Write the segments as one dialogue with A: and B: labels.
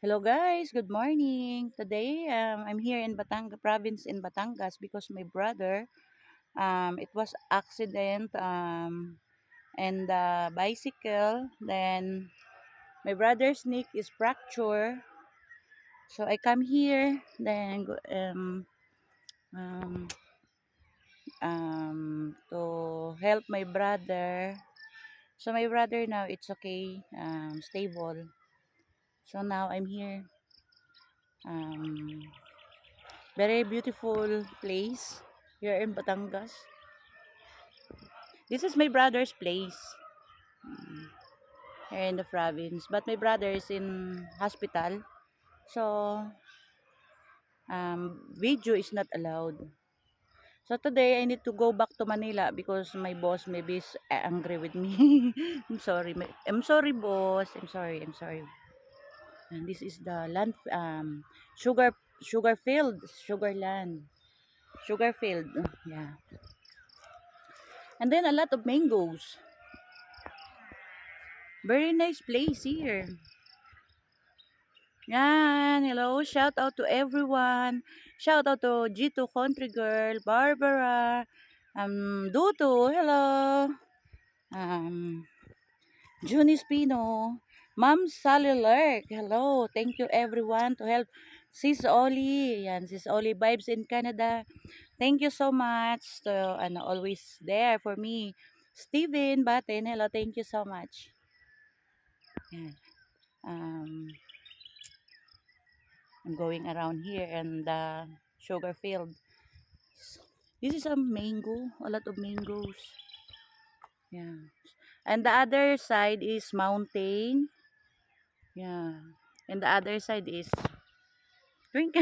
A: Hello guys, good morning. Today I'm here in Batangas province in Batangas because my brother it was accident and the bicycle, then my brother's neck is fracture. So I come here then um, to help my brother. So my brother now it's okay, stable. So now I'm here. Um, Very beautiful place here in Batangas. This is my brother's place here in the province. But my brother is in hospital. So, video is not allowed. So today, I need to go back to Manila because my boss maybe is angry with me. I'm sorry. I'm sorry, boss. I'm sorry. I'm sorry. And this is the land, sugar field, sugar land, sugar field. Yeah. And then a lot of mangoes. Very nice place here. Yan, hello. Shout out to everyone. Shout out to G2 Country Girl, Barbara, Duto, hello. Um, Junie Spino, Ma'am Sally Lurk, hello. Thank you everyone to help. Sis Oli, yan, Sis Oli Vibes in Canada. Thank you so much to always there for me. Steven Batten, hello. Thank you so much. Yan. Um, I'm going around here and the sugar field. This is a mango, a lot of mangoes. Yeah. And the other side is mountain. Yeah. And the other side is drink.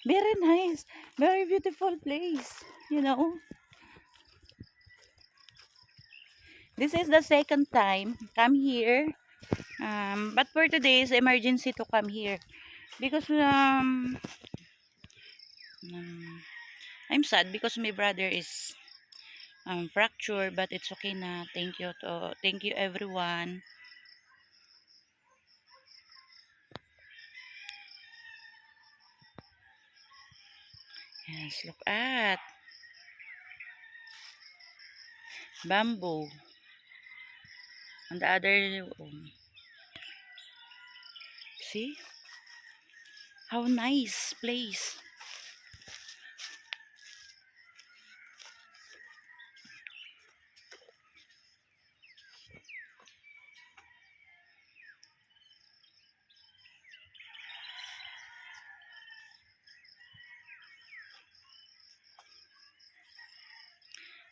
A: Very nice. Very beautiful place. You know. This is the second time come here. But for today is emergency to come here. Because um I'm sad because my brother is fracture, but it's okay na. Thank you everyone. Yes, look at bamboo on the other. See how nice place.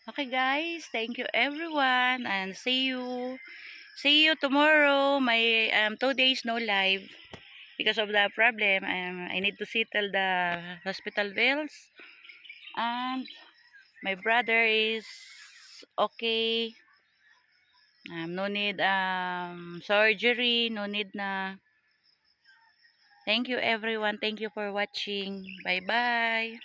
A: Okay guys, thank you everyone and see you tomorrow. My 2 days no live because of the problem. I need to settle the hospital bills and my brother is okay. No need surgery, no need na. Thank you everyone. Thank you for watching. Bye bye.